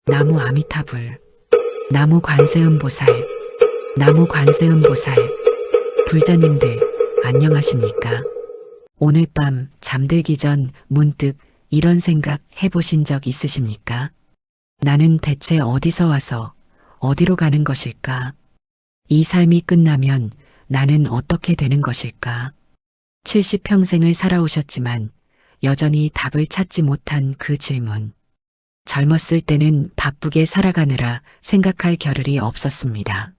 나무 아미타불, 나무 관세음보살, 나무 관세음보살, 불자님들 안녕하십니까? 오늘 밤 잠들기 전 문득 이런 생각 해보신 적 있으십니까? 나는 대체 어디서 와서 어디로 가는 것일까? 이 삶이 끝나면 나는 어떻게 되는 것일까? 70평생을 살아오셨지만 여전히 답을 찾지 못한 그 질문. 젊었을 때는 바쁘게 살아가느라 생각할 겨를이 없었습니다.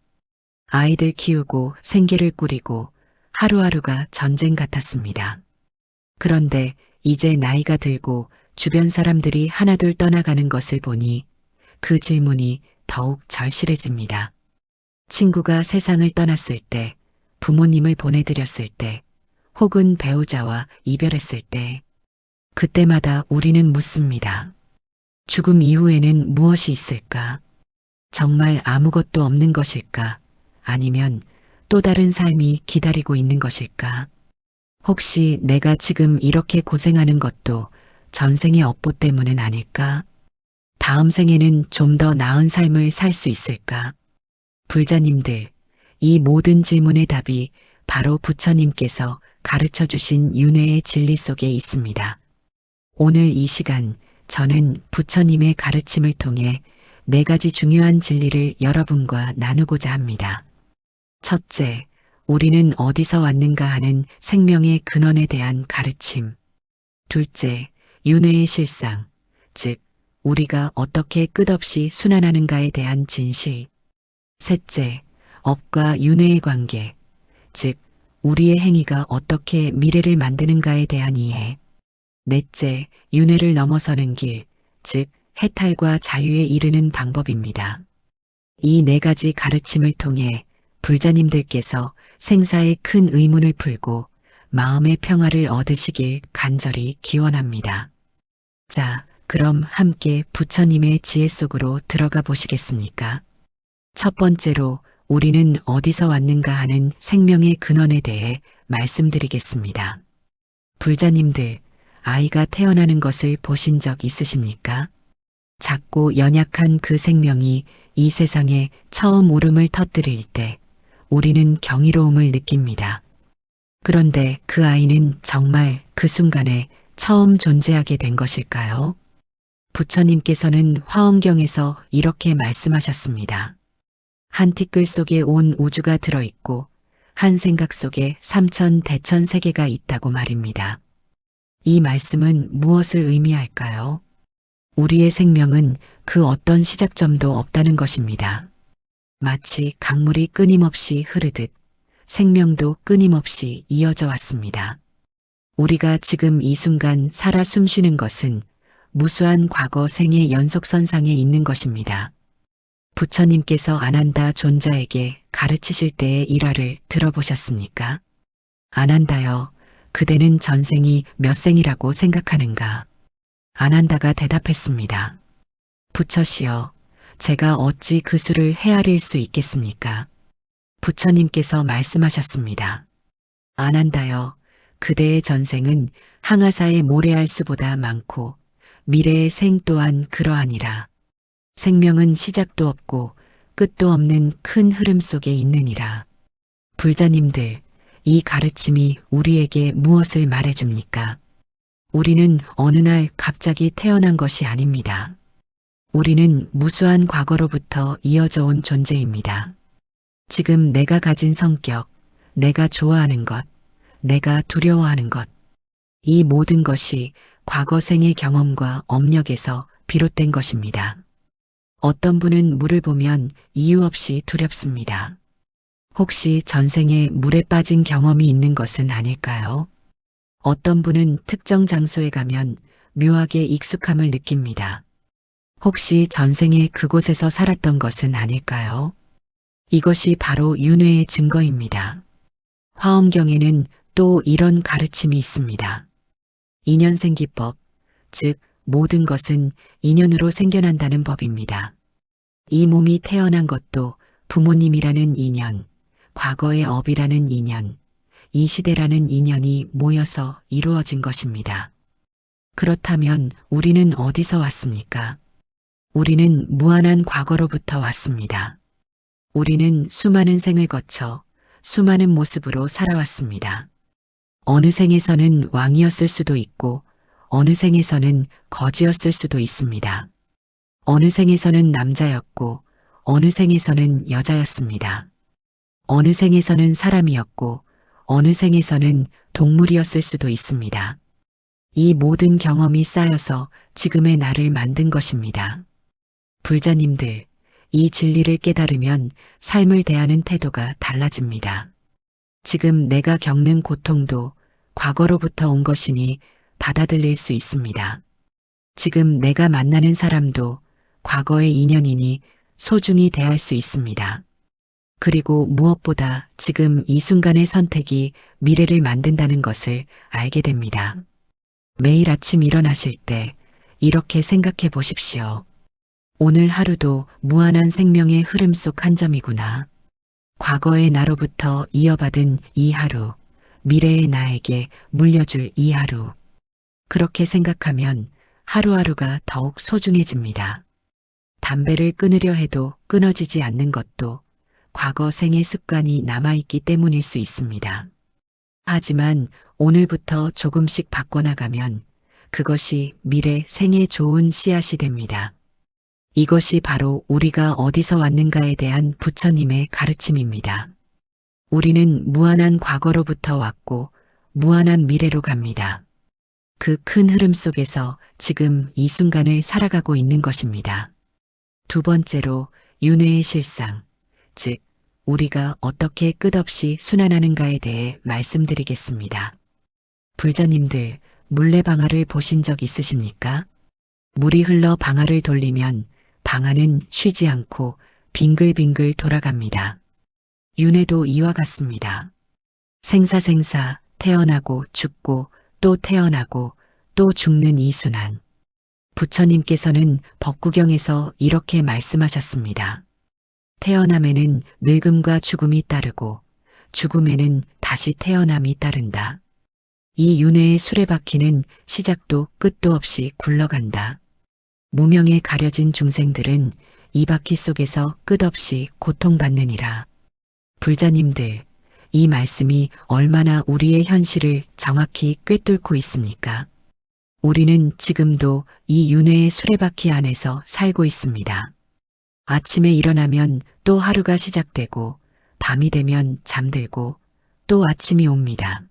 아이들 키우고 생계를 꾸리고 하루하루가 전쟁 같았습니다. 그런데 이제 나이가 들고 주변 사람들이 하나둘 떠나가는 것을 보니 그 질문이 더욱 절실해집니다. 친구가 세상을 떠났을 때, 부모님을 보내드렸을 때, 혹은 배우자와 이별했을 때, 그때마다 우리는 묻습니다. 죽음 이후에는 무엇이 있을까? 정말 아무것도 없는 것일까? 아니면 또 다른 삶이 기다리고 있는 것일까? 혹시 내가 지금 이렇게 고생하는 것도 전생의 업보 때문은 아닐까? 다음 생에는 좀 더 나은 삶을 살 수 있을까? 불자님들, 이 모든 질문의 답이 바로 부처님께서 가르쳐 주신 윤회의 진리 속에 있습니다. 오늘 이 시간 저는 부처님의 가르침을 통해 4가지 중요한 진리를 여러분과 나누고자 합니다. 첫째, 우리는 어디서 왔는가 하는 생명의 근원에 대한 가르침. 둘째, 윤회의 실상, 즉 우리가 어떻게 끝없이 순환하는가에 대한 진실. 셋째, 업과 윤회의 관계, 즉 우리의 행위가 어떻게 미래를 만드는가에 대한 이해. 넷째, 윤회를 넘어서는 길, 즉 해탈과 자유에 이르는 방법입니다. 이 4가지 가르침을 통해 불자님들께서 생사의 큰 의문을 풀고 마음의 평화를 얻으시길 간절히 기원합니다. 자, 그럼 함께 부처님의 지혜 속으로 들어가 보시겠습니까? 첫 번째로 우리는 어디서 왔는가 하는 생명의 근원에 대해 말씀드리겠습니다. 불자님들, 아이가 태어나는 것을 보신 적 있으십니까? 작고 연약한 그 생명이 이 세상에 처음 울음을 터뜨릴 때 우리는 경이로움을 느낍니다. 그런데 그 아이는 정말 그 순간에 처음 존재하게 된 것일까요? 부처님께서는 화엄경에서 이렇게 말씀하셨습니다. 한 티끌 속에 온 우주가 들어있고 한 생각 속에 3천 대천 세계가 있다고 말입니다. 이 말씀은 무엇을 의미할까요? 우리의 생명은 그 어떤 시작점도 없다는 것입니다. 마치 강물이 끊임없이 흐르듯 생명도 끊임없이 이어져 왔습니다. 우리가 지금 이 순간 살아 숨쉬는 것은 무수한 과거 생의 연속선상에 있는 것입니다. 부처님께서 아난다 존자에게 가르치실 때의 일화를 들어보셨습니까? 아난다여, 그대는 전생이 몇 생이라고 생각하는가? 아난다가 대답했습니다. 부처시여, 제가 어찌 그 수를 헤아릴 수 있겠습니까? 부처님께서 말씀하셨습니다. 아난다여, 그대의 전생은 항아사의 모래알 수보다 많고 미래의 생 또한 그러하니라. 생명은 시작도 없고 끝도 없는 큰 흐름 속에 있느니라. 불자님들, 이 가르침이 우리에게 무엇을 말해줍니까? 우리는 어느 날 갑자기 태어난 것이 아닙니다. 우리는 무수한 과거로부터 이어져 온 존재입니다. 지금 내가 가진 성격, 내가 좋아하는 것, 내가 두려워하는 것, 이 모든 것이 과거 생의 경험과 업력에서 비롯된 것입니다. 어떤 분은 물을 보면 이유 없이 두렵습니다. 혹시 전생에 물에 빠진 경험이 있는 것은 아닐까요? 어떤 분은 특정 장소에 가면 묘하게 익숙함을 느낍니다. 혹시 전생에 그곳에서 살았던 것은 아닐까요? 이것이 바로 윤회의 증거입니다. 화엄경에는 또 이런 가르침이 있습니다. 인연생기법, 즉 모든 것은 인연으로 생겨난다는 법입니다. 이 몸이 태어난 것도 부모님이라는 인연, 과거의 업이라는 인연, 이 시대라는 인연이 모여서 이루어진 것입니다. 그렇다면 우리는 어디서 왔습니까? 우리는 무한한 과거로부터 왔습니다. 우리는 수많은 생을 거쳐 수많은 모습으로 살아왔습니다. 어느 생에서는 왕이었을 수도 있고 어느 생에서는 거지였을 수도 있습니다. 어느 생에서는 남자였고 어느 생에서는 여자였습니다. 어느 생에서는 사람이었고 어느 생에서는 동물이었을 수도 있습니다. 이 모든 경험이 쌓여서 지금의 나를 만든 것입니다. 불자님들, 이 진리를 깨달으면 삶을 대하는 태도가 달라집니다. 지금 내가 겪는 고통도 과거로부터 온 것이니 받아들일 수 있습니다. 지금 내가 만나는 사람도 과거의 인연이니 소중히 대할 수 있습니다. 그리고 무엇보다 지금 이 순간의 선택이 미래를 만든다는 것을 알게 됩니다. 매일 아침 일어나실 때 이렇게 생각해 보십시오. 오늘 하루도 무한한 생명의 흐름 속 한 점이구나. 과거의 나로부터 이어받은 이 하루, 미래의 나에게 물려줄 이 하루. 그렇게 생각하면 하루하루가 더욱 소중해집니다. 담배를 끊으려 해도 끊어지지 않는 것도 과거 생의 습관이 남아있기 때문일 수 있습니다. 하지만 오늘부터 조금씩 바꿔나가면 그것이 미래 생에 좋은 씨앗이 됩니다. 이것이 바로 우리가 어디서 왔는가에 대한 부처님의 가르침입니다. 우리는 무한한 과거로부터 왔고 무한한 미래로 갑니다. 그 큰 흐름 속에서 지금 이 순간을 살아가고 있는 것입니다. 두 번째로 윤회의 실상, 즉 우리가 어떻게 끝없이 순환하는가에 대해 말씀드리겠습니다. 불자님들, 물레방아를 보신 적 있으십니까? 물이 흘러 방아를 돌리면 방아는 쉬지 않고 빙글빙글 돌아갑니다. 윤회도 이와 같습니다. 생사생사, 태어나고 죽고 또 태어나고 또 죽는 이 순환. 부처님께서는 법구경에서 이렇게 말씀하셨습니다. 태어남에는 늙음과 죽음이 따르고 죽음에는 다시 태어남이 따른다. 이 윤회의 수레바퀴는 시작도 끝도 없이 굴러간다. 무명에 가려진 중생들은 이 바퀴 속에서 끝없이 고통받느니라. 불자님들, 이 말씀이 얼마나 우리의 현실을 정확히 꿰뚫고 있습니까? 우리는 지금도 이 윤회의 수레바퀴 안에서 살고 있습니다. 아침에 일어나면 또 하루가 시작되고 밤이 되면 잠들고 또 아침이 옵니다.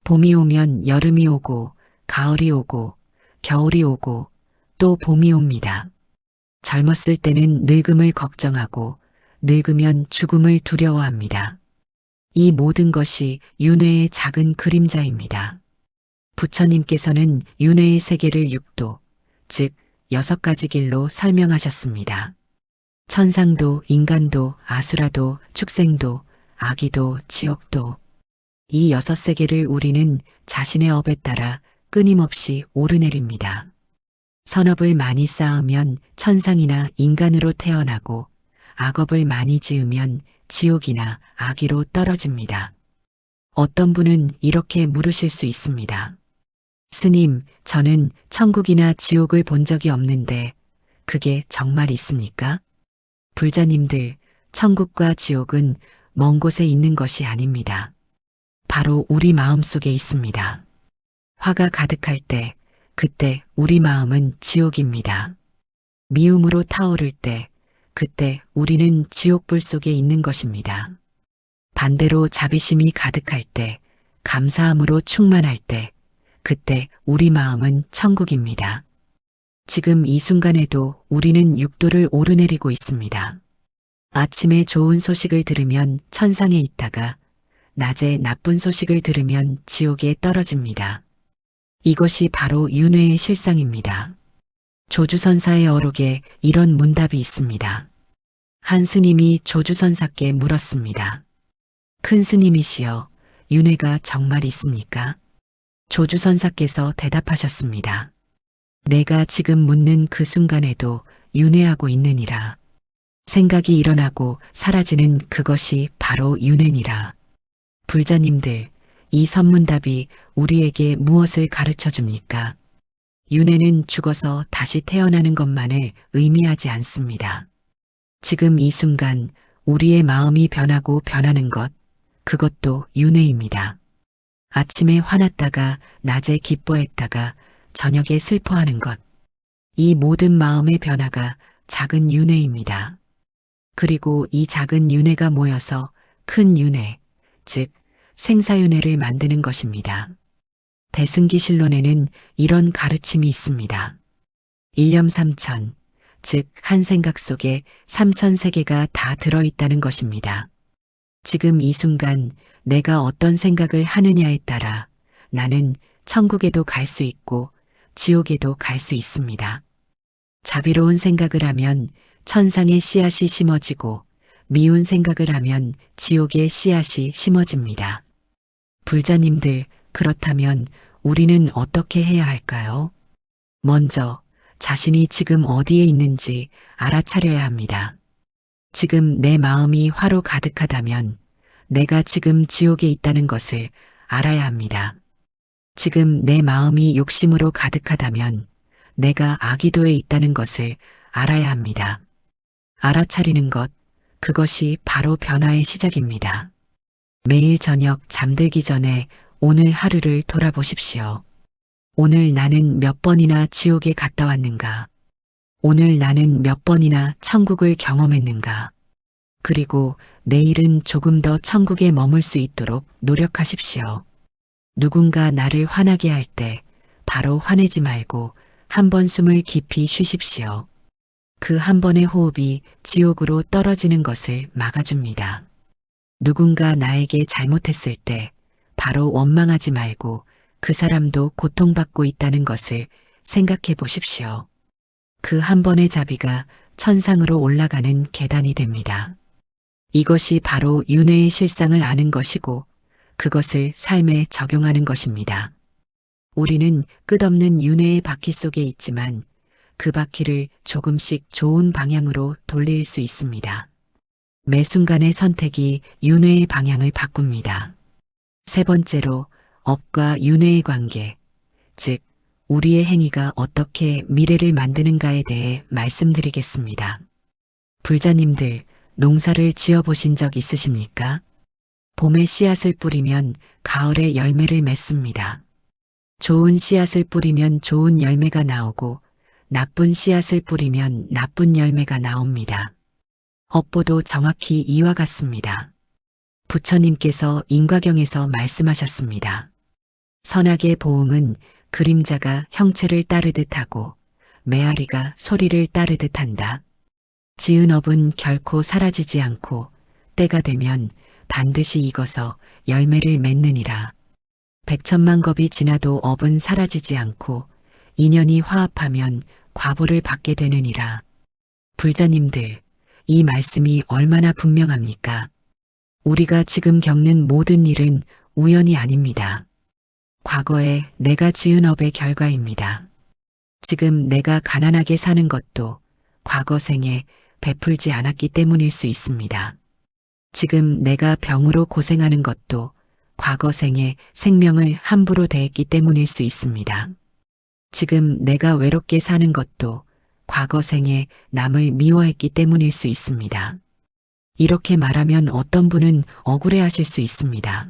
봄이 오면 여름이 오고 가을이 오고 겨울이 오고 또 봄이 옵니다. 젊었을 때는 늙음을 걱정하고 늙으면 죽음을 두려워합니다. 이 모든 것이 윤회의 작은 그림자입니다. 부처님께서는 윤회의 세계를 6도, 즉 6가지 길로 설명하셨습니다. 천상도, 인간도, 아수라도, 축생도, 아기도, 지옥도. 이 6세계를 우리는 자신의 업에 따라 끊임없이 오르내립니다. 선업을 많이 쌓으면 천상이나 인간으로 태어나고 악업을 많이 지으면 지옥이나 아기로 떨어집니다. 어떤 분은 이렇게 물으실 수 있습니다. 스님, 저는 천국이나 지옥을 본 적이 없는데 그게 정말 있습니까? 불자님들, 천국과 지옥은 먼 곳에 있는 것이 아닙니다. 바로 우리 마음속에 있습니다. 화가 가득할 때, 그때 우리 마음은 지옥입니다. 미움으로 타오를 때, 그때 우리는 지옥불 속에 있는 것입니다. 반대로 자비심이 가득할 때, 감사함으로 충만할 때, 그때 우리 마음은 천국입니다. 지금 이 순간에도 우리는 6도를 오르내리고 있습니다. 아침에 좋은 소식을 들으면 천상에 있다가 낮에 나쁜 소식을 들으면 지옥에 떨어집니다. 이것이 바로 윤회의 실상입니다. 조주선사의 어록에 이런 문답이 있습니다. 한 스님이 조주선사께 물었습니다. 큰 스님이시여, 윤회가 정말 있습니까? 조주선사께서 대답하셨습니다. 내가 지금 묻는 그 순간에도 윤회하고 있느니라. 생각이 일어나고 사라지는 그것이 바로 윤회니라. 불자님들, 이 선문답이 우리에게 무엇을 가르쳐 줍니까? 윤회는 죽어서 다시 태어나는 것만을 의미하지 않습니다. 지금 이 순간 우리의 마음이 변하고 변하는 것, 그것도 윤회입니다. 아침에 화났다가 낮에 기뻐했다가 저녁에 슬퍼하는 것. 이 모든 마음의 변화가 작은 윤회입니다. 그리고 이 작은 윤회가 모여서 큰 윤회, 즉 생사윤회를 만드는 것입니다. 대승기실론에는 이런 가르침이 있습니다. 일념 삼천, 즉 한 생각 속에 삼천 세계가 다 들어있다는 것입니다. 지금 이 순간 내가 어떤 생각을 하느냐에 따라 나는 천국에도 갈 수 있고 지옥에도 갈 수 있습니다. 자비로운 생각을 하면 천상의 씨앗이 심어지고 미운 생각을 하면 지옥의 씨앗이 심어집니다. 불자님들, 그렇다면 우리는 어떻게 해야 할까요? 먼저 자신이 지금 어디에 있는지 알아차려야 합니다. 지금 내 마음이 화로 가득하다면 내가 지금 지옥에 있다는 것을 알아야 합니다. 지금 내 마음이 욕심으로 가득하다면 내가 아기도에 있다는 것을 알아야 합니다. 알아차리는 것, 그것이 바로 변화의 시작입니다. 매일 저녁 잠들기 전에 오늘 하루를 돌아보십시오. 오늘 나는 몇 번이나 지옥에 갔다 왔는가? 오늘 나는 몇 번이나 천국을 경험했는가? 그리고 내일은 조금 더 천국에 머물 수 있도록 노력하십시오. 누군가 나를 화나게 할 때 바로 화내지 말고 한 번 숨을 깊이 쉬십시오. 그 한 번의 호흡이 지옥으로 떨어지는 것을 막아줍니다. 누군가 나에게 잘못했을 때 바로 원망하지 말고 그 사람도 고통받고 있다는 것을 생각해 보십시오. 그 한 번의 자비가 천상으로 올라가는 계단이 됩니다. 이것이 바로 윤회의 실상을 아는 것이고 그것을 삶에 적용하는 것입니다. 우리는 끝없는 윤회의 바퀴 속에 있지만 그 바퀴를 조금씩 좋은 방향으로 돌릴 수 있습니다. 매 순간의 선택이 윤회의 방향을 바꿉니다. 세 번째로 업과 윤회의 관계, 즉 우리의 행위가 어떻게 미래를 만드는가에 대해 말씀드리겠습니다. 불자님들, 농사를 지어보신 적 있으십니까? 봄에 씨앗을 뿌리면 가을에 열매를 맺습니다. 좋은 씨앗을 뿌리면 좋은 열매가 나오고 나쁜 씨앗을 뿌리면 나쁜 열매가 나옵니다. 업보도 정확히 이와 같습니다. 부처님께서 인과경에서 말씀하셨습니다. 선악의 보응은 그림자가 형체를 따르듯 하고 메아리가 소리를 따르듯 한다. 지은 업은 결코 사라지지 않고 때가 되면 반드시 익어서 열매를 맺느니라. 백천만 겁이 지나도 업은 사라지지 않고 인연이 화합하면 과보를 받게 되느니라. 불자님들, 이 말씀이 얼마나 분명합니까? 우리가 지금 겪는 모든 일은 우연이 아닙니다. 과거에 내가 지은 업의 결과입니다. 지금 내가 가난하게 사는 것도 과거 생에 베풀지 않았기 때문일 수 있습니다. 지금 내가 병으로 고생하는 것도 과거 생에 생명을 함부로 대했기 때문일 수 있습니다. 지금 내가 외롭게 사는 것도 과거 생에 남을 미워했기 때문일 수 있습니다. 이렇게 말하면 어떤 분은 억울해하실 수 있습니다.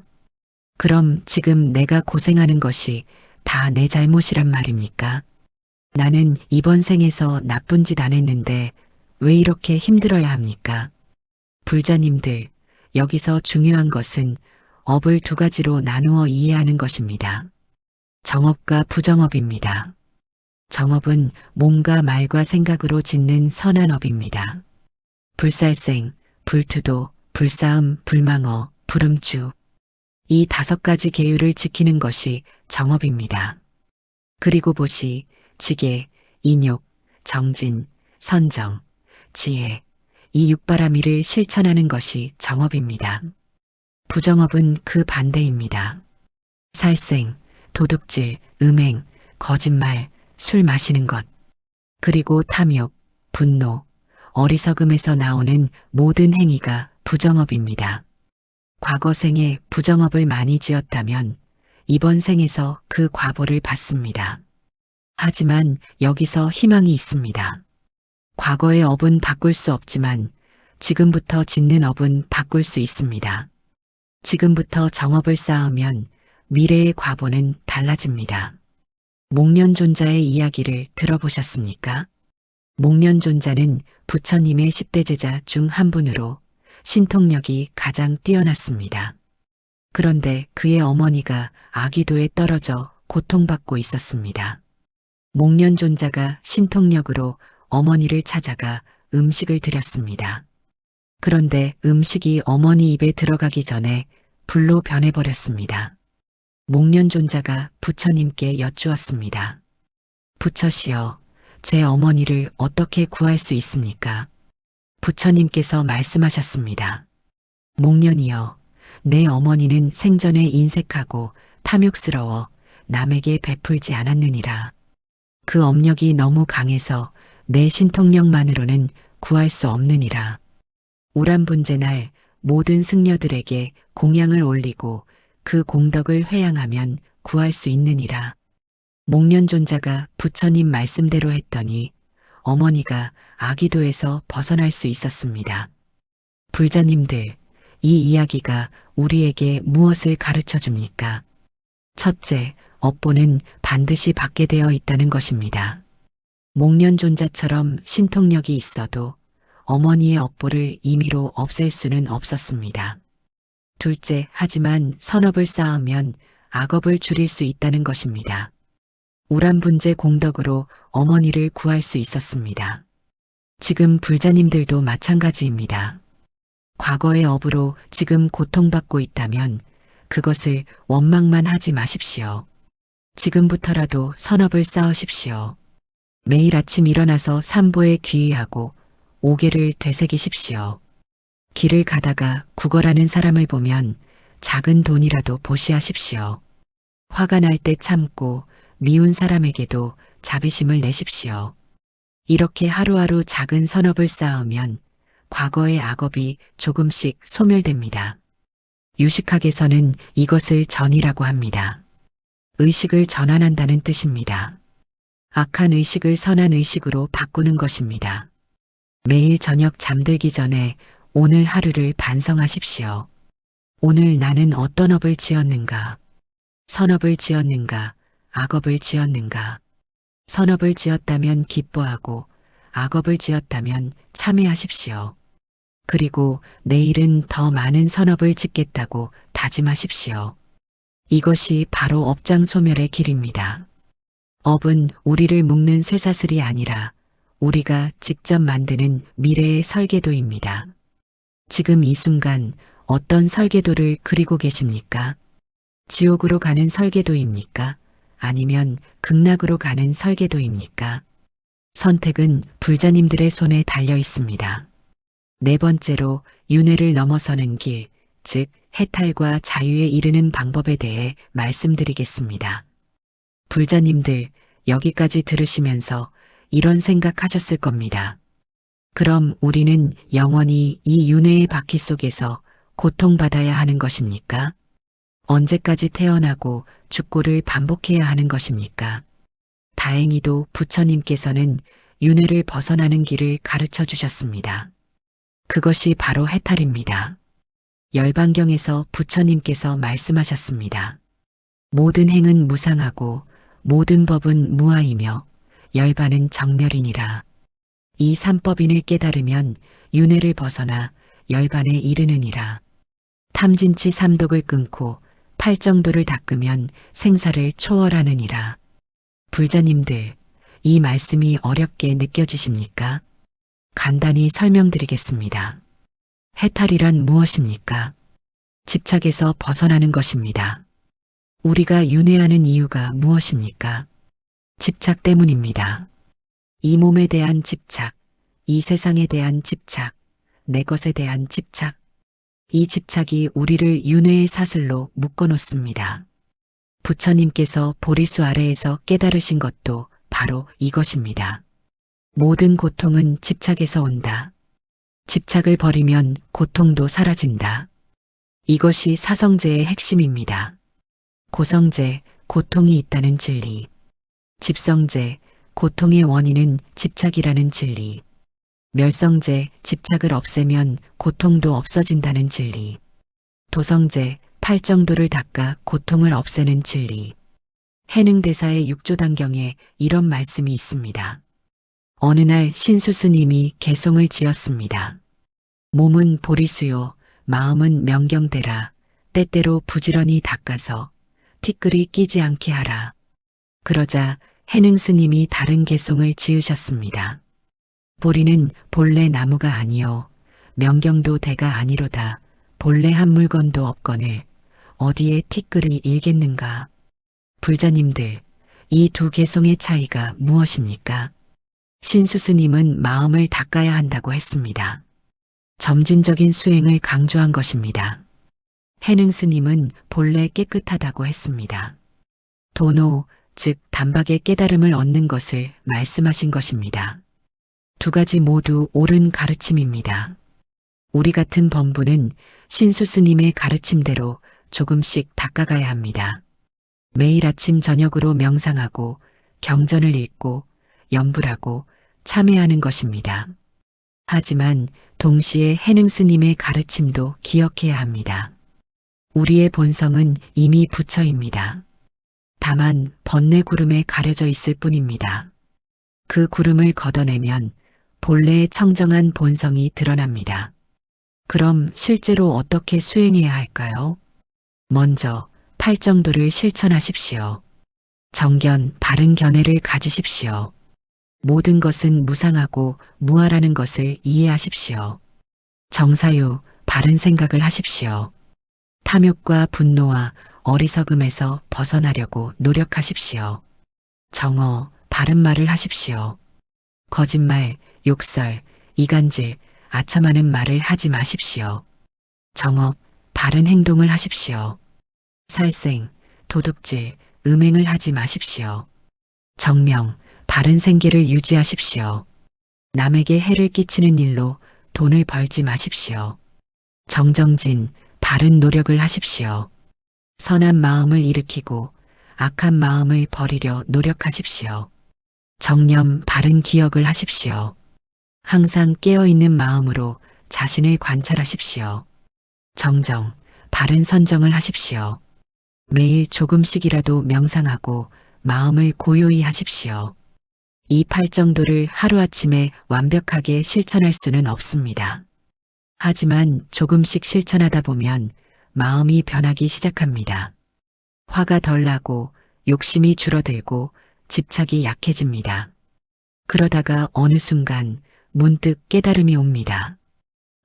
그럼 지금 내가 고생하는 것이 다 내 잘못이란 말입니까? 나는 이번 생에서 나쁜 짓 안 했는데 왜 이렇게 힘들어야 합니까? 불자님들, 여기서 중요한 것은 업을 두 가지로 나누어 이해하는 것입니다. 정업과 부정업입니다. 정업은 몸과 말과 생각으로 짓는 선한 업입니다. 불살생, 불투도, 불싸움, 불망어, 불음주. 이 5가지 계율을 지키는 것이 정업입니다. 그리고 보시, 지계, 인욕, 정진, 선정, 지혜, 이 육바라미를 실천하는 것이 정업입니다. 부정업은 그 반대입니다. 살생, 도둑질, 음행, 거짓말, 술 마시는 것, 그리고 탐욕, 분노, 어리석음에서 나오는 모든 행위가 부정업입니다. 과거 생에 부정업을 많이 지었다면 이번 생에서 그 과보를 받습니다. 하지만 여기서 희망이 있습니다. 과거의 업은 바꿀 수 없지만 지금부터 짓는 업은 바꿀 수 있습니다. 지금부터 정업을 쌓으면 미래의 과보는 달라집니다. 목련존자의 이야기를 들어보셨습니까? 목련존자는 부처님의 10대 제자 중 한 분으로 신통력이 가장 뛰어났습니다. 그런데 그의 어머니가 아기도에 떨어져 고통받고 있었습니다. 목련존자가 신통력으로 어머니를 찾아가 음식을 드렸습니다. 그런데 음식이 어머니 입에 들어가기 전에 불로 변해버렸습니다. 목련존자가 부처님께 여쭈었습니다. 부처시여, 제 어머니를 어떻게 구할 수 있습니까? 부처님께서 말씀하셨습니다. 목련이여, 내 어머니는 생전에 인색하고 탐욕스러워 남에게 베풀지 않았느니라. 그 업력이 너무 강해서 내 신통력만으로는 구할 수 없느니라. 우람분제날 모든 승려들에게 공양을 올리고 그 공덕을 회양하면 구할 수 있느니라. 목련존자가 부처님 말씀대로 했더니 어머니가 아기도에서 벗어날 수 있었습니다. 불자님들, 이 이야기가 우리에게 무엇을 가르쳐 줍니까? 첫째, 업보는 반드시 받게 되어 있다는 것입니다. 목련존자처럼 신통력이 있어도 어머니의 업보를 임의로 없앨 수는 없었습니다. 둘째, 하지만 선업을 쌓으면 악업을 줄일 수 있다는 것입니다. 우람분제 공덕으로 어머니를 구할 수 있었습니다. 지금 불자님들도 마찬가지입니다. 과거의 업으로 지금 고통받고 있다면 그것을 원망만 하지 마십시오. 지금부터라도 선업을 쌓으십시오. 매일 아침 일어나서 삼보에 귀의하고 오개를 되새기십시오. 길을 가다가 구걸하는 사람을 보면 작은 돈이라도 보시하십시오. 화가 날 때 참고 미운 사람에게도 자비심을 내십시오. 이렇게 하루하루 작은 선업을 쌓으면 과거의 악업이 조금씩 소멸됩니다. 유식학에서는 이것을 전이라고 합니다. 의식을 전환한다는 뜻입니다. 악한 의식을 선한 의식으로 바꾸는 것입니다. 매일 저녁 잠들기 전에 오늘 하루를 반성하십시오. 오늘 나는 어떤 업을 지었는가? 선업을 지었는가? 악업을 지었는가? 선업을 지었다면 기뻐하고 악업을 지었다면 참회하십시오. 그리고 내일은 더 많은 선업을 짓겠다고 다짐하십시오. 이것이 바로 업장 소멸의 길입니다. 업은 우리를 묶는 쇠사슬이 아니라 우리가 직접 만드는 미래의 설계도입니다. 지금 이 순간 어떤 설계도를 그리고 계십니까? 지옥으로 가는 설계도입니까? 아니면 극락으로 가는 설계도입니까? 선택은 불자님들의 손에 달려 있습니다. 네 번째로 윤회를 넘어서는 길, 즉 해탈과 자유에 이르는 방법에 대해 말씀드리겠습니다. 불자님들, 여기까지 들으시면서 이런 생각하셨을 겁니다. 그럼 우리는 영원히 이 윤회의 바퀴 속에서 고통받아야 하는 것입니까? 언제까지 태어나고 죽고를 반복해야 하는 것입니까? 다행히도 부처님께서는 윤회를 벗어나는 길을 가르쳐 주셨습니다. 그것이 바로 해탈입니다. 열반경에서 부처님께서 말씀하셨습니다. 모든 행은 무상하고 모든 법은 무아이며 열반은 정멸이니라. 이 삼법인을 깨달으면 윤회를 벗어나 열반에 이르느니라. 탐진치 삼독을 끊고 팔정도를 닦으면 생사를 초월하느니라. 불자님들, 이 말씀이 어렵게 느껴지십니까? 간단히 설명드리겠습니다. 해탈이란 무엇입니까? 집착에서 벗어나는 것입니다. 우리가 윤회하는 이유가 무엇입니까? 집착 때문입니다. 이 몸에 대한 집착, 이 세상에 대한 집착, 내 것에 대한 집착, 이 집착이 우리를 윤회의 사슬로 묶어놓습니다. 부처님께서 보리수 아래에서 깨달으신 것도 바로 이것입니다. 모든 고통은 집착에서 온다. 집착을 버리면 고통도 사라진다. 이것이 사성제의 핵심입니다. 고성제, 고통이 있다는 진리. 집성제, 고통의 원인은 집착이라는 진리. 멸성제, 집착을 없애면 고통도 없어진다는 진리. 도성제, 팔정도를 닦아 고통을 없애는 진리. 해능대사의 6조단경에 이런 말씀이 있습니다. 어느 날 신수 스님이 개송을 지었습니다. 몸은 보리수요, 마음은 명경대라. 때때로 부지런히 닦아서 티끌이 끼지 않게 하라. 그러자 해능 스님이 다른 개송을 지으셨습니다. 보리는 본래 나무가 아니요, 명경도 대가 아니로다. 본래 한 물건도 없거늘 어디에 티끌이 일겠는가. 불자님들, 이 두 개송의 차이가 무엇입니까? 신수 스님은 마음을 닦아야 한다고 했습니다. 점진적인 수행을 강조한 것입니다. 해능 스님은 본래 깨끗하다고 했습니다. 도노, 즉 단박에 깨달음을 얻는 것을 말씀하신 것입니다. 두 가지 모두 옳은 가르침입니다. 우리 같은 범부는 신수 스님의 가르침대로 조금씩 닦아가야 합니다. 매일 아침 저녁으로 명상하고 경전을 읽고 염불하고 참회하는 것입니다. 하지만 동시에 해능 스님의 가르침도 기억해야 합니다. 우리의 본성은 이미 부처입니다. 다만 번뇌 구름에 가려져 있을 뿐입니다. 그 구름을 걷어내면 본래의 청정한 본성이 드러납니다. 그럼 실제로 어떻게 수행해야 할까요? 먼저 팔정도를 실천하십시오. 정견, 바른 견해를 가지십시오. 모든 것은 무상하고 무아라는 것을 이해하십시오. 정사유, 바른 생각을 하십시오. 탐욕과 분노와 어리석음에서 벗어나려고 노력하십시오. 정어, 바른 말을 하십시오. 거짓말, 욕설, 이간질, 아첨하는 말을 하지 마십시오. 정업, 바른 행동을 하십시오. 살생, 도둑질, 음행을 하지 마십시오. 정명, 바른 생계를 유지하십시오. 남에게 해를 끼치는 일로 돈을 벌지 마십시오. 정정진, 바른 노력을 하십시오. 선한 마음을 일으키고 악한 마음을 버리려 노력하십시오. 정념, 바른 기억을 하십시오. 항상 깨어있는 마음으로 자신을 관찰하십시오. 정정, 바른 선정을 하십시오. 매일 조금씩이라도 명상하고 마음을 고요히 하십시오. 이 팔정도를 하루아침에 완벽하게 실천할 수는 없습니다. 하지만 조금씩 실천하다 보면 마음이 변하기 시작합니다. 화가 덜 나고 욕심이 줄어들고 집착이 약해집니다. 그러다가 어느 순간 문득 깨달음이 옵니다.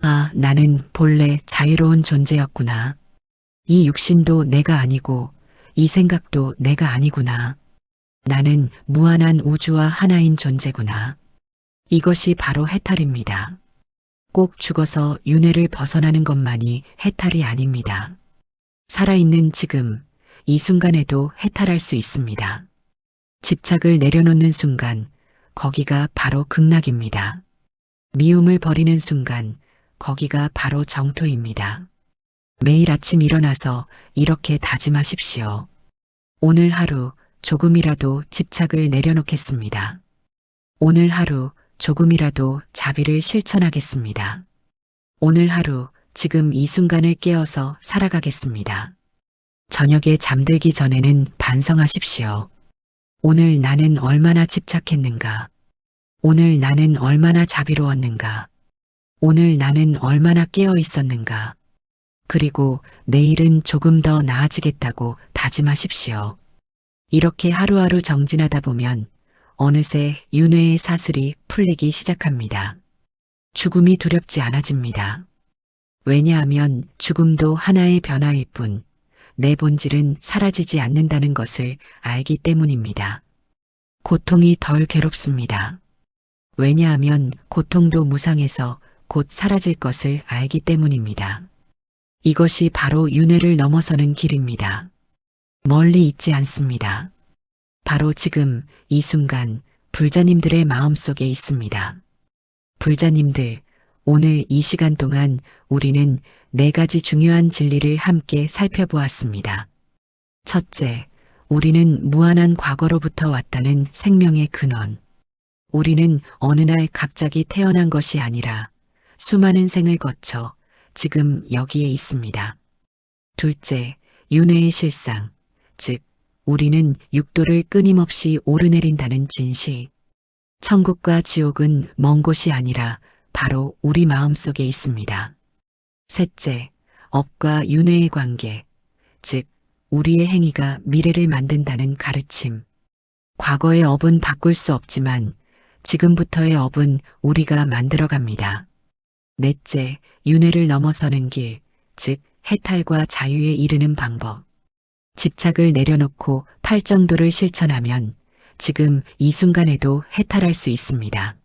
아, 나는 본래 자유로운 존재였구나. 이 육신도 내가 아니고 이 생각도 내가 아니구나. 나는 무한한 우주와 하나인 존재구나. 이것이 바로 해탈입니다. 꼭 죽어서 윤회를 벗어나는 것만이 해탈이 아닙니다. 살아있는 지금, 이 순간에도 해탈할 수 있습니다. 집착을 내려놓는 순간, 거기가 바로 극락입니다. 미움을 버리는 순간, 거기가 바로 정토입니다. 매일 아침 일어나서 이렇게 다짐하십시오. 오늘 하루 조금이라도 집착을 내려놓겠습니다. 오늘 하루 조금이라도 자비를 실천하겠습니다. 오늘 하루 지금 이 순간을 깨어서 살아가겠습니다. 저녁에 잠들기 전에는 반성하십시오. 오늘 나는 얼마나 집착했는가? 오늘 나는 얼마나 자비로웠는가? 오늘 나는 얼마나 깨어 있었는가? 그리고 내일은 조금 더 나아지겠다고 다짐하십시오. 이렇게 하루하루 정진하다 보면 어느새 윤회의 사슬이 풀리기 시작합니다. 죽음이 두렵지 않아집니다. 왜냐하면 죽음도 하나의 변화일 뿐 내 본질은 사라지지 않는다는 것을 알기 때문입니다. 고통이 덜 괴롭습니다. 왜냐하면 고통도 무상해서 곧 사라질 것을 알기 때문입니다. 이것이 바로 윤회를 넘어서는 길입니다. 멀리 있지 않습니다. 바로 지금 이 순간 불자님들의 마음속에 있습니다. 불자님들, 오늘 이 시간 동안 우리는 4가지 중요한 진리를 함께 살펴보았습니다. 첫째, 우리는 무한한 과거로부터 왔다는 생명의 근원. 우리는 어느 날 갑자기 태어난 것이 아니라 수많은 생을 거쳐 지금 여기에 있습니다. 둘째, 윤회의 실상, 즉 우리는 육도를 끊임없이 오르내린다는 진실. 천국과 지옥은 먼 곳이 아니라 바로 우리 마음속에 있습니다. 셋째, 업과 윤회의 관계, 즉 우리의 행위가 미래를 만든다는 가르침. 과거의 업은 바꿀 수 없지만 지금부터의 업은 우리가 만들어갑니다. 넷째, 윤회를 넘어서는 길, 즉 해탈과 자유에 이르는 방법. 집착을 내려놓고 팔정도를 실천하면 지금 이 순간에도 해탈할 수 있습니다.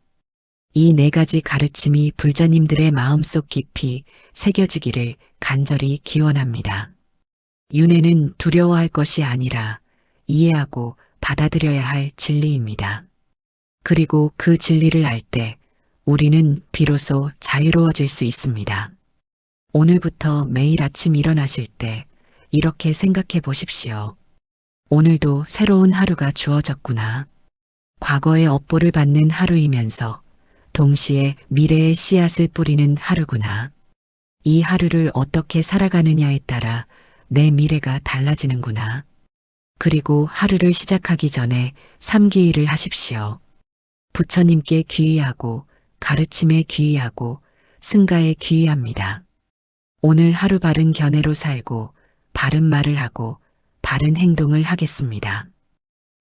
이 네 가지 가르침이 불자님들의 마음속 깊이 새겨지기를 간절히 기원합니다. 윤회는 두려워할 것이 아니라 이해하고 받아들여야 할 진리입니다. 그리고 그 진리를 알 때 우리는 비로소 자유로워질 수 있습니다. 오늘부터 매일 아침 일어나실 때 이렇게 생각해 보십시오. 오늘도 새로운 하루가 주어졌구나. 과거의 업보를 받는 하루이면서 동시에 미래의 씨앗을 뿌리는 하루구나. 이 하루를 어떻게 살아가느냐에 따라 내 미래가 달라지는구나. 그리고 하루를 시작하기 전에 삼기일을 하십시오. 부처님께 귀의하고 가르침에 귀의하고 승가에 귀의합니다. 오늘 하루 바른 견해로 살고 바른 말을 하고 바른 행동을 하겠습니다.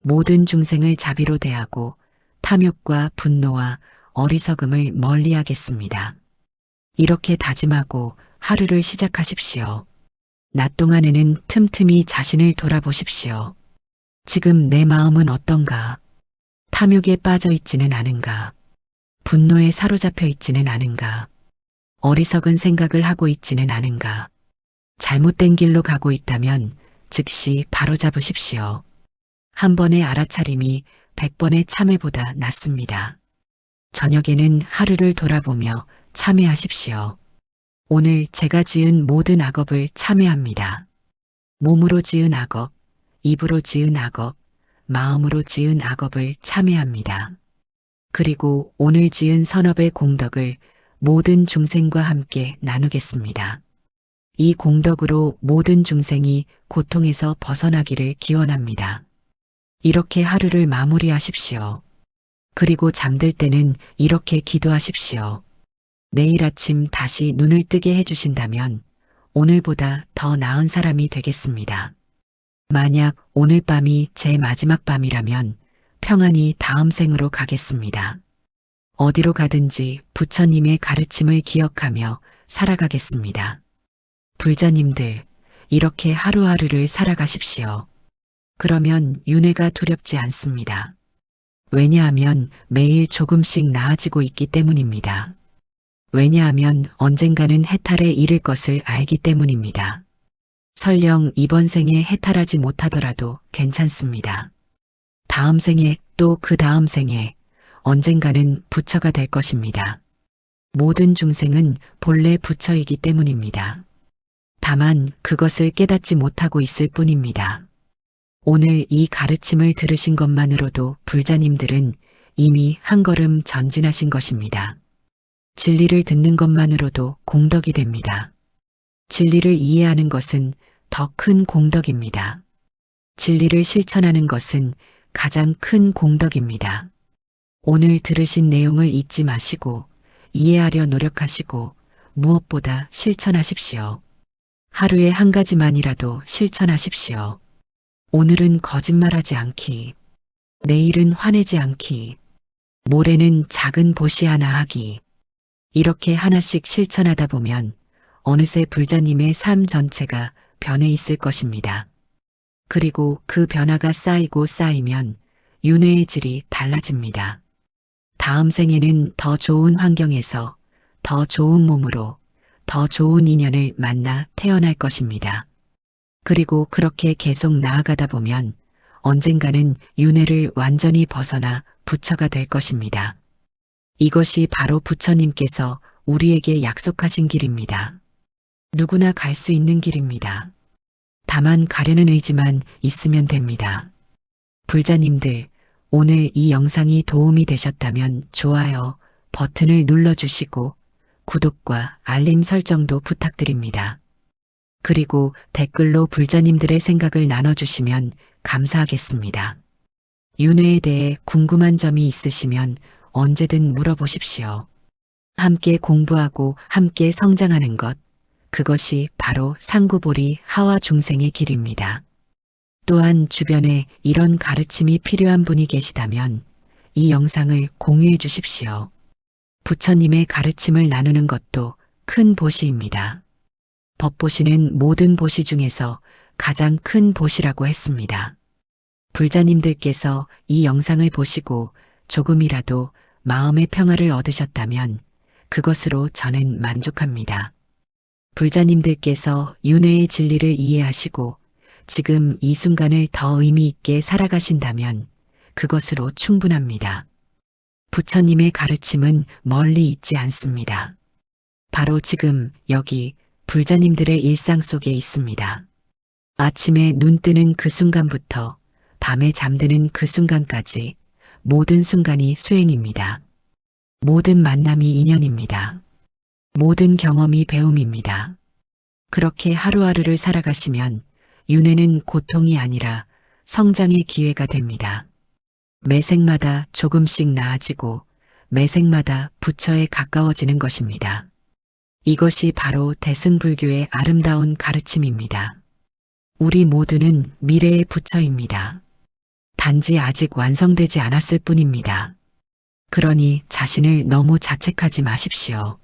모든 중생을 자비로 대하고 탐욕과 분노와 어리석음을 멀리하겠습니다. 이렇게 다짐하고 하루를 시작하십시오. 낮 동안에는 틈틈이 자신을 돌아보십시오. 지금 내 마음은 어떤가? 탐욕에 빠져 있지는 않은가? 분노에 사로잡혀 있지는 않은가? 어리석은 생각을 하고 있지는 않은가? 잘못된 길로 가고 있다면 즉시 바로잡으십시오. 한 번의 알아차림이 100번의 참회보다 낫습니다. 저녁에는 하루를 돌아보며 참회하십시오. 오늘 제가 지은 모든 악업을 참회합니다. 몸으로 지은 악업, 입으로 지은 악업, 마음으로 지은 악업을 참회합니다. 그리고 오늘 지은 선업의 공덕을 모든 중생과 함께 나누겠습니다. 이 공덕으로 모든 중생이 고통에서 벗어나기를 기원합니다. 이렇게 하루를 마무리하십시오. 그리고 잠들 때는 이렇게 기도하십시오. 내일 아침 다시 눈을 뜨게 해주신다면 오늘보다 더 나은 사람이 되겠습니다. 만약 오늘 밤이 제 마지막 밤이라면 평안히 다음 생으로 가겠습니다. 어디로 가든지 부처님의 가르침을 기억하며 살아가겠습니다. 불자님들, 이렇게 하루하루를 살아가십시오. 그러면 윤회가 두렵지 않습니다. 왜냐하면 매일 조금씩 나아지고 있기 때문입니다. 왜냐하면 언젠가는 해탈에 이를 것을 알기 때문입니다. 설령 이번 생에 해탈하지 못하더라도 괜찮습니다. 다음 생에 또 그 다음 생에 언젠가는 부처가 될 것입니다. 모든 중생은 본래 부처이기 때문입니다. 다만 그것을 깨닫지 못하고 있을 뿐입니다. 오늘 이 가르침을 들으신 것만으로도 불자님들은 이미 한 걸음 전진하신 것입니다. 진리를 듣는 것만으로도 공덕이 됩니다. 진리를 이해하는 것은 더 큰 공덕입니다. 진리를 실천하는 것은 가장 큰 공덕입니다. 오늘 들으신 내용을 잊지 마시고 이해하려 노력하시고 무엇보다 실천하십시오. 하루에 한 가지만이라도 실천하십시오. 오늘은 거짓말하지 않기, 내일은 화내지 않기, 모레는 작은 보시 하나 하기. 이렇게 하나씩 실천하다 보면 어느새 불자님의 삶 전체가 변해 있을 것입니다. 그리고 그 변화가 쌓이고 쌓이면 윤회의 질이 달라집니다. 다음 생에는 더 좋은 환경에서 더 좋은 몸으로 더 좋은 인연을 만나 태어날 것입니다. 그리고 그렇게 계속 나아가다 보면 언젠가는 윤회를 완전히 벗어나 부처가 될 것입니다. 이것이 바로 부처님께서 우리에게 약속하신 길입니다. 누구나 갈 수 있는 길입니다. 다만 가려는 의지만 있으면 됩니다. 불자님들, 오늘 이 영상이 도움이 되셨다면 좋아요 버튼을 눌러주시고 구독과 알림 설정도 부탁드립니다. 그리고 댓글로 불자님들의 생각을 나눠주시면 감사하겠습니다. 윤회에 대해 궁금한 점이 있으시면 언제든 물어보십시오. 함께 공부하고 함께 성장하는 것, 그것이 바로 상구보리 하와 중생의 길입니다. 또한 주변에 이런 가르침이 필요한 분이 계시다면 이 영상을 공유해 주십시오. 부처님의 가르침을 나누는 것도 큰 보시입니다. 법보시는 모든 보시 중에서 가장 큰 보시라고 했습니다. 불자님들께서 이 영상을 보시고 조금이라도 마음의 평화를 얻으셨다면 그것으로 저는 만족합니다. 불자님들께서 윤회의 진리를 이해하시고 지금 이 순간을 더 의미 있게 살아가신다면 그것으로 충분합니다. 부처님의 가르침은 멀리 있지 않습니다. 바로 지금 여기 불자님들의 일상 속에 있습니다. 아침에 눈 뜨는 그 순간부터 밤에 잠드는 그 순간까지 모든 순간이 수행입니다. 모든 만남이 인연입니다. 모든 경험이 배움입니다. 그렇게 하루하루를 살아가시면 윤회는 고통이 아니라 성장의 기회가 됩니다. 매생마다 조금씩 나아지고 매생마다 부처에 가까워지는 것입니다. 이것이 바로 대승불교의 아름다운 가르침입니다. 우리 모두는 미래의 부처입니다. 단지 아직 완성되지 않았을 뿐입니다. 그러니 자신을 너무 자책하지 마십시오.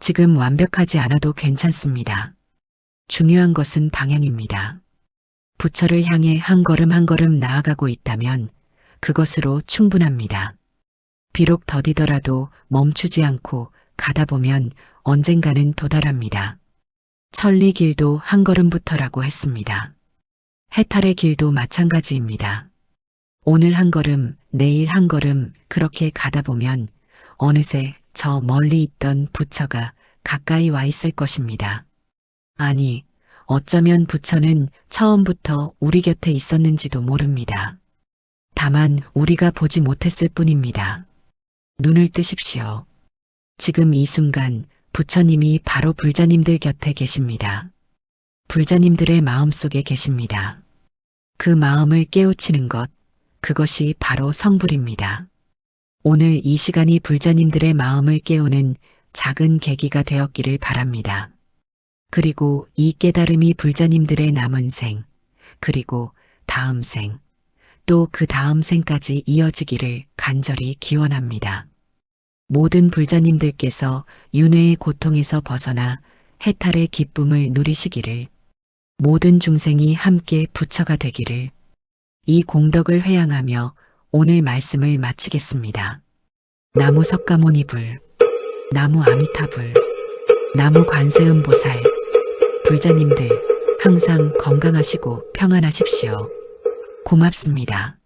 지금 완벽하지 않아도 괜찮습니다. 중요한 것은 방향입니다. 부처를 향해 한 걸음 한 걸음 나아가고 있다면 그것으로 충분합니다. 비록 더디더라도 멈추지 않고 가다 보면 언젠가는 도달합니다. 천리 길도 한 걸음부터라고 했습니다. 해탈의 길도 마찬가지입니다. 오늘 한 걸음, 내일 한 걸음 그렇게 가다 보면 어느새 저 멀리 있던 부처가 가까이 와 있을 것입니다. 아니, 어쩌면 부처는 처음부터 우리 곁에 있었는지도 모릅니다. 다만 우리가 보지 못했을 뿐입니다. 눈을 뜨십시오. 지금 이 순간 부처님이 바로 불자님들 곁에 계십니다. 불자님들의 마음속에 계십니다. 그 마음을 깨우치는 것, 그것이 바로 성불입니다. 오늘 이 시간이 불자님들의 마음을 깨우는 작은 계기가 되었기를 바랍니다. 그리고 이 깨달음이 불자님들의 남은 생, 그리고 다음 생, 또 그 다음 생까지 이어지기를 간절히 기원합니다. 모든 불자님들께서 윤회의 고통에서 벗어나 해탈의 기쁨을 누리시기를, 모든 중생이 함께 부처가 되기를, 이 공덕을 회양하며 오늘 말씀을 마치겠습니다. 나무 석가모니불, 나무 아미타불, 나무 관세음보살, 불자님들 항상 건강하시고 평안하십시오. 고맙습니다.